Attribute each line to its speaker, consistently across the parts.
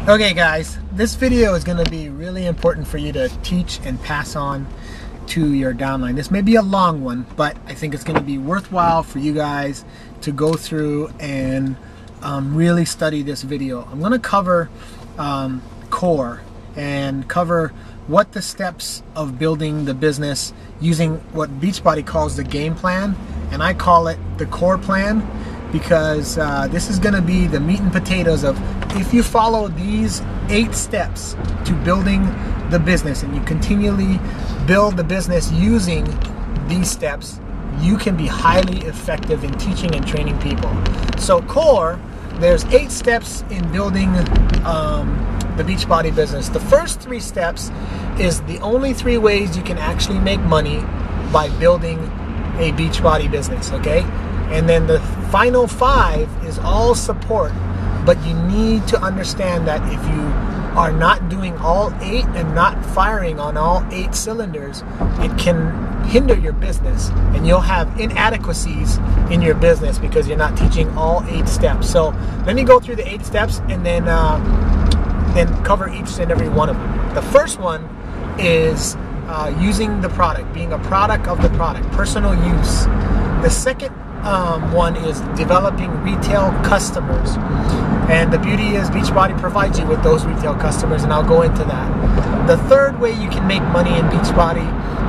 Speaker 1: Okay guys, this video is going to be really important for you to teach and pass on to your downline. This may be a long one, but I think it's going to be worthwhile for you guys to go through and really study this video. I'm going to cover core and cover what the steps of building the business using what Beachbody calls the game plan, and I call it the core plan, because this is going to be the meat and potatoes of if you follow these 8 steps to building the business and you continually build the business using these steps, you can be highly effective in teaching and training people. So core, there's 8 steps in building the Beachbody business. The first 3 steps is the only 3 ways you can actually make money by building a Beachbody business, okay? And then the final 5 is all support, but you need to understand that if you are not doing all 8 and not firing on all 8 cylinders, it can hinder your business and you'll have inadequacies in your business because you're not teaching all 8 steps. So let me go through the 8 steps and then cover each and every one of them. The first one is using the product, being a product of the product, personal use. The second one is developing retail customers, and the beauty is Beachbody provides you with those retail customers, and I'll go into that. The third way you can make money in Beachbody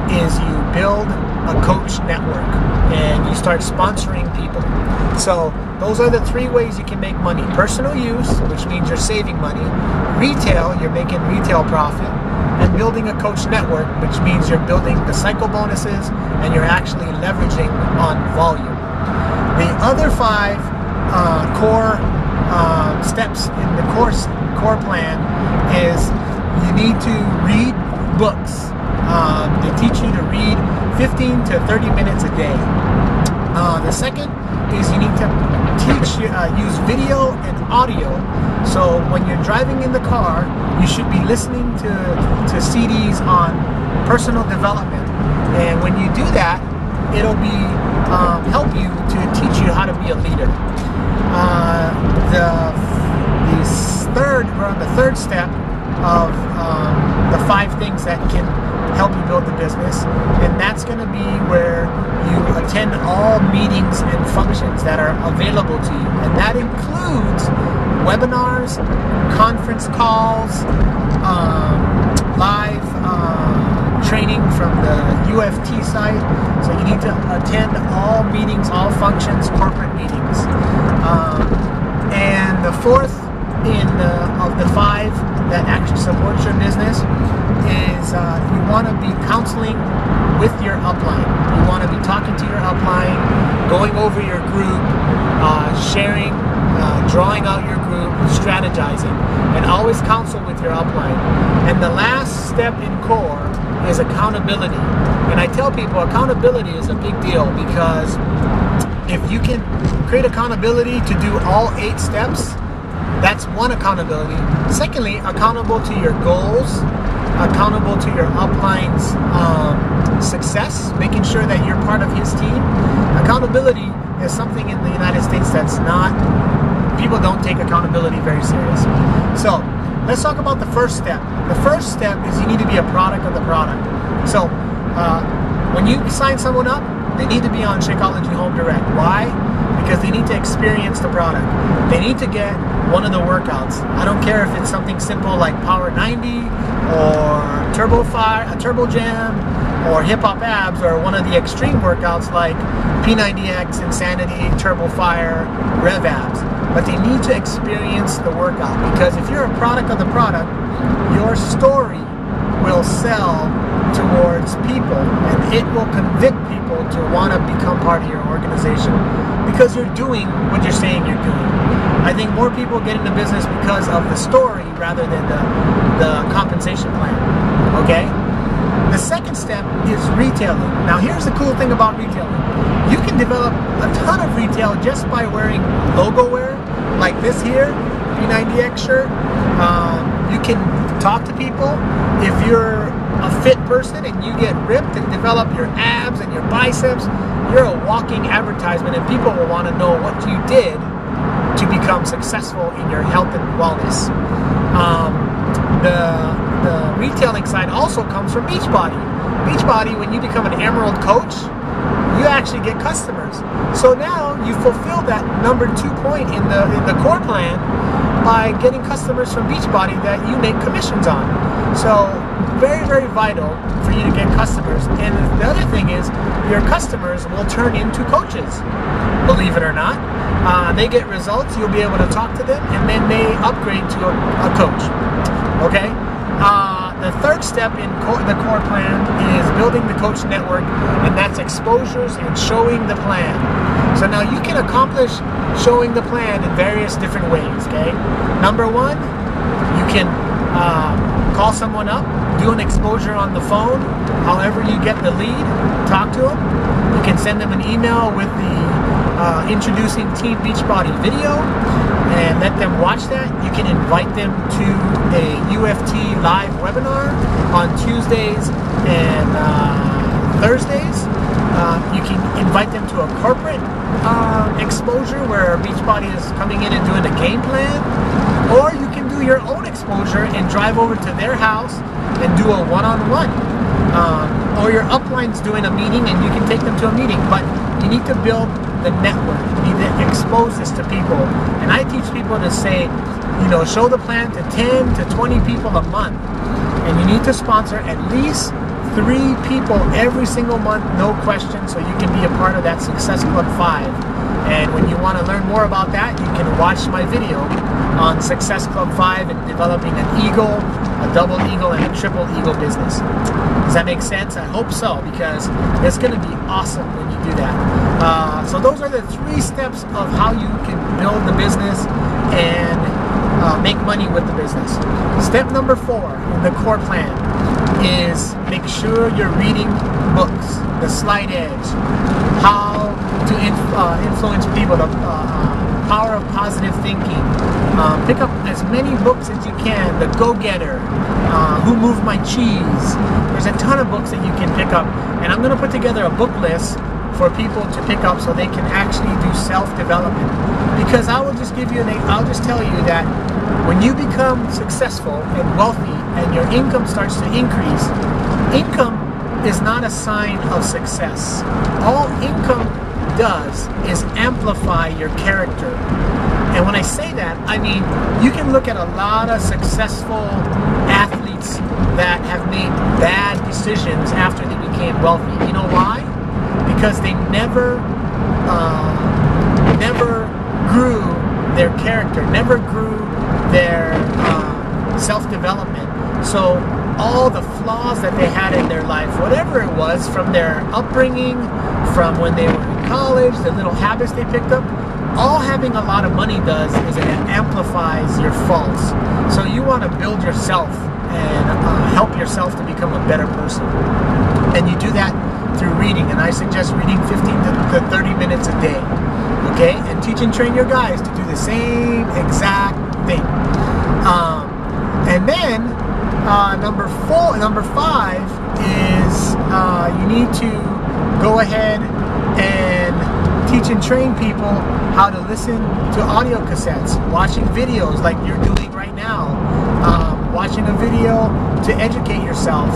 Speaker 1: is you build a coach network and you start sponsoring people. So those are the 3 ways you can make money: personal use, which means you're saving money; retail, you're making retail profit; and building a coach network, which means you're building the cycle bonuses and you're actually leveraging on volume. The other 5 core steps in the core plan is you need to read books. They teach you to read 15 to 30 minutes a day. The second is you need to use video and audio. So when you're driving in the car, you should be listening to CDs on personal development. And when you do that, it'll be help you to teach you how to be a leader. We're on the third step of the 5 things that can help you build the business, and that's going to be where you attend all meetings and functions that are available to you, and that includes webinars, conference calls, live training from the UFT site. So you need to attend all meetings, all functions, corporate meetings. And the fourth of the 5 that actually supports your business is you want to be counseling with your upline. You want to be talking to your upline, going over your group, sharing, drawing out your group, strategizing, and always counsel with your upline. And the last step in core is accountability. And I tell people accountability is a big deal, because if you can create accountability to do all 8 steps, that's one accountability. Secondly, accountable to your goals, accountable to your upline's success, making sure that you're part of his team. Accountability is something in the United States that's not, people don't take accountability very serious. So let's talk about the first step. The first step is you need to be a product of the product. So when you sign someone up, they need to be on Shakeology Home Direct. Why? Because they need to experience the product. They need to get one of the workouts. I don't care if it's something simple like Power 90 or Turbo Jam or Hip Hop Abs, or one of the extreme workouts like P90X, Insanity, Turbo Fire, Rev Abs. But they need to experience the workout, because if you're a product of the product, your story will sell towards people, and it will convict people to want to become part of your organization, because you're doing what you're saying you're doing. I think more people get into business because of the story rather than the compensation plan, okay? The second step is retailing. Now here's the cool thing about retailing. You can develop a ton of retail just by wearing logo wear, like this here, P90X shirt. You can talk to people. If you're a fit person and you get ripped and develop your abs and your biceps, you're a walking advertisement, and people will want to know what you did to become successful in your health and wellness. The retailing side also comes from Beachbody. Beachbody, when you become an Emerald coach, you actually get customers. So now you fulfill that number 2 point in the core plan by getting customers from Beachbody that you make commissions on. So very, very vital for you to get customers. And the other thing is your customers will turn into coaches, believe it or not. They get results, you'll be able to talk to them, and then they upgrade to a coach. Okay? The third step in the core plan is building the coach network, and that's exposures and showing the plan. So now you can accomplish showing the plan in various different ways, okay? Number one, you can call someone up, do an exposure on the phone, however you get the lead, talk to them. You can send them an email with the introducing Team Beachbody video and let them watch that. You can invite them to a UFT live webinar on Tuesdays and Thursdays. You can invite them to a corporate exposure where Beachbody is coming in and doing a game plan, or you can do your own exposure and drive over to their house and do a one-on-one. Or your upline's doing a meeting and you can take them to a meeting, but you need to build the network. You need to expose this to people. And I teach people to say, you know, show the plan to 10 to 20 people a month. And you need to sponsor at least 3 people every single month, no question, so you can be a part of that Success Club 5. And when you want to learn more about that, you can watch my video on Success Club 5 and developing an eagle, a double eagle, and a triple eagle business. Does that make sense? I hope so, because it's going to be awesome when you do that. So those are the 3 steps of how you can build the business and make money with the business. Step number 4 in the core plan is make sure you're reading books. The Slight Edge, How to Influence People, the Power of Positive Thinking. Pick up as many books as you can. The Go-Getter, Who Moved My Cheese. There's a ton of books that you can pick up, and I'm going to put together a book list for people to pick up so they can actually do self-development. Because I will just give you I'll just tell you that when you become successful and wealthy and your income starts to increase, income is not a sign of success. All income does is amplify your character. And when I say that, I mean you can look at a lot of successful athletes that have made bad decisions after they became wealthy. You know why? Because they never grew their character, never grew their self-development. So all the flaws that they had in their life, whatever it was, from their upbringing, from when they were in college, the little habits they picked up, all having a lot of money does is it amplifies your faults. So you want to build yourself and help yourself to become a better person. And you do that through reading, and I suggest reading 15 to 30 minutes a day. Okay? And teach and train your guys to do the same exact thing. And then number 5 is you need to go ahead and teach and train people how to listen to audio cassettes, watching videos like you're doing right now, watching a video to educate yourself,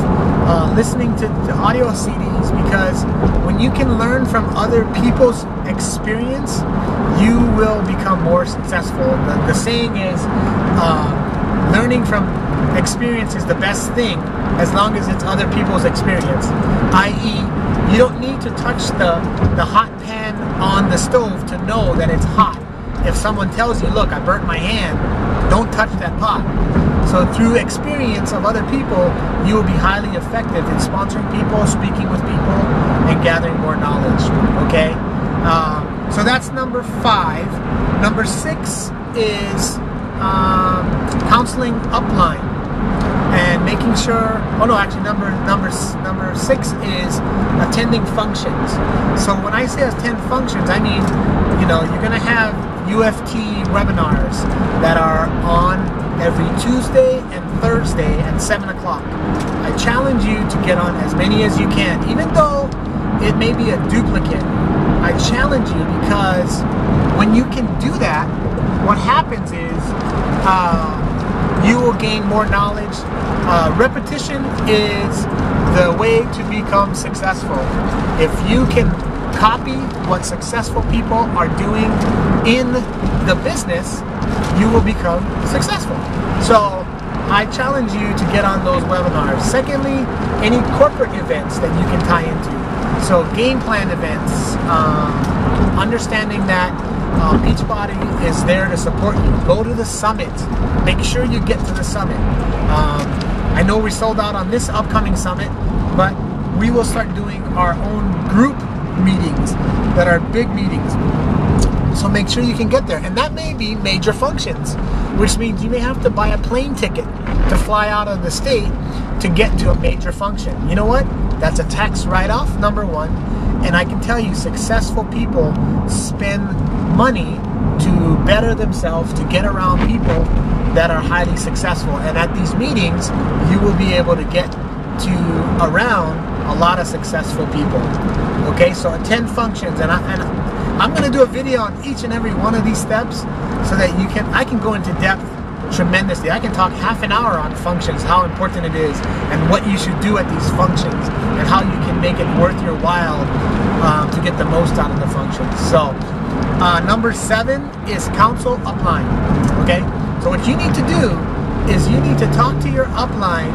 Speaker 1: listening to audio CDs, because when you can learn from other people's experience, you will become more successful. The saying is, learning from experience is the best thing as long as it's other people's experience, i.e. you don't need to touch the hot pan on the stove to know that it's hot. If someone tells you, look, I burnt my hand, don't touch that pot. So through experience of other people, you will be highly effective in sponsoring people, speaking with people, and gathering more knowledge. Okay? So that's number 5. Number 6 is counseling upline and making sure. Oh no, actually, number 6 is attending functions. So when I say attend functions, I mean, you know, you're gonna have UFT webinars that are on every Tuesday and Thursday at 7 o'clock. I challenge you to get on as many as you can, even though it may be a duplicate. I challenge you because when you can do that, what happens is you will gain more knowledge. Repetition is the way to become successful. If you can copy what successful people are doing in the business, you will become successful. So I challenge you to get on those webinars. Secondly, any corporate events that you can tie into. So game plan events, understanding that Beachbody is there to support you. Go to the summit. Make sure you get to the summit. I know we sold out on this upcoming summit, but we will start doing our own group meetings that are big meetings. So make sure you can get there. And that may be major functions, which means you may have to buy a plane ticket to fly out of the state to get to a major function. You know what? That's a tax write-off, number one. And I can tell you, successful people spend money to better themselves, to get around people that are highly successful. And at these meetings, you will be able to get to around a lot of successful people. Okay, so attend functions, and I'm going to do a video on each and every one of these steps so that I can go into depth tremendously. I can talk half an hour on functions, how important it is, and what you should do at these functions, and how you can make it worth your while to get the most out of the functions. So number 7 is counsel upline. Okay, so what you need to do is you need to talk to your upline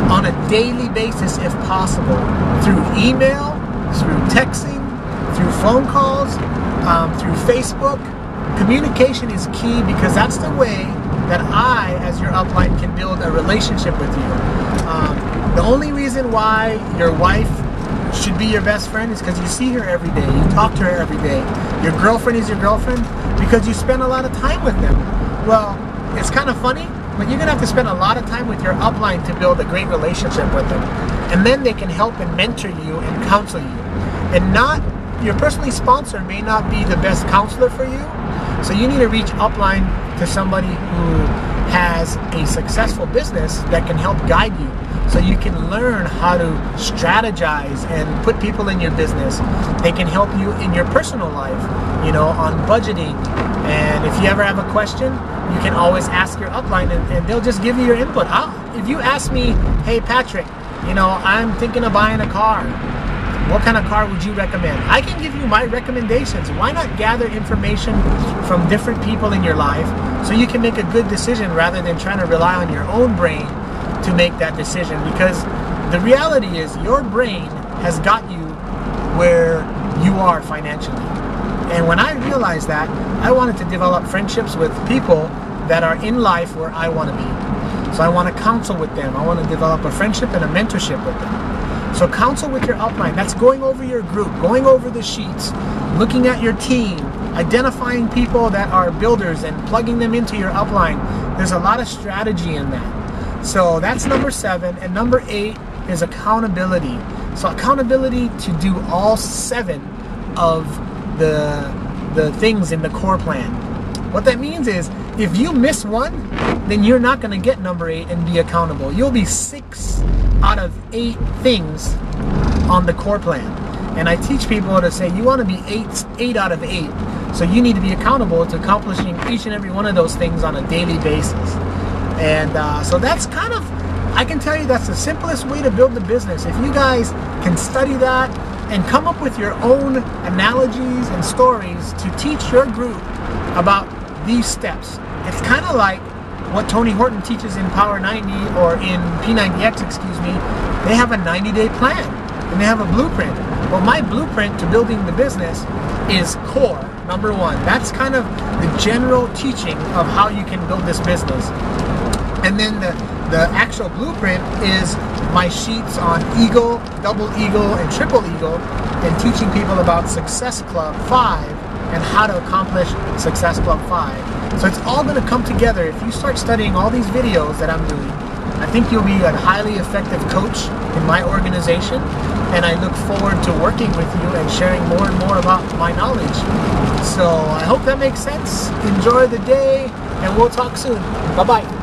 Speaker 1: on a daily basis if possible, through email, through texting, through phone calls, through Facebook. Communication is key, because that's the way that I, as your upline, can build a relationship with you. The only reason why your wife should be your best friend is because you see her every day, you talk to her every day. Your girlfriend is your girlfriend because you spend a lot of time with them. Well, it's kind of funny, but you're gonna have to spend a lot of time with your upline to build a great relationship with them. And then they can help and mentor you and counsel you. And your personally sponsor may not be the best counselor for you. So you need to reach upline to somebody who has a successful business that can help guide you, so you can learn how to strategize and put people in your business. They can help you in your personal life, on budgeting. And if you ever have a question, you can always ask your upline, and they'll just give you your input. If you ask me, hey Patrick, I'm thinking of buying a car. What kind of car would you recommend? I can give you my recommendations. Why not gather information from different people in your life so you can make a good decision rather than trying to rely on your own brain to make that decision? Because the reality is your brain has got you where you are financially. And when I realized that, I wanted to develop friendships with people that are in life where I want to be. So I want to counsel with them. I want to develop a friendship and a mentorship with them. So counsel with your upline. That's going over your group, going over the sheets, looking at your team, identifying people that are builders and plugging them into your upline. There's a lot of strategy in that. So that's number 7. And number 8 is accountability. So accountability to do all 7 of the things in the core plan. What that means is, if you miss one, then you're not going to get number 8 and be accountable. You'll be 6 out of 8 things on the core plan. And I teach people to say, you want to be 8 out of 8. So you need to be accountable to accomplishing each and every one of those things on a daily basis. And so that's kind of, I can tell you that's the simplest way to build the business. If you guys can study that and come up with your own analogies and stories to teach your group about these steps. It's kind of like what Tony Horton teaches in Power 90 or in P90X, excuse me. They have a 90-day plan and they have a blueprint. Well, my blueprint to building the business is core, number 1. That's kind of the general teaching of how you can build this business. And then the actual blueprint is my sheets on Eagle, Double Eagle, and Triple Eagle, and teaching people about Success Club 5 and how to accomplish Success Club 5. So it's all going to come together. If you start studying all these videos that I'm doing, I think you'll be a highly effective coach in my organization, and I look forward to working with you and sharing more and more about my knowledge. So I hope that makes sense. Enjoy the day, and we'll talk soon. Bye-bye.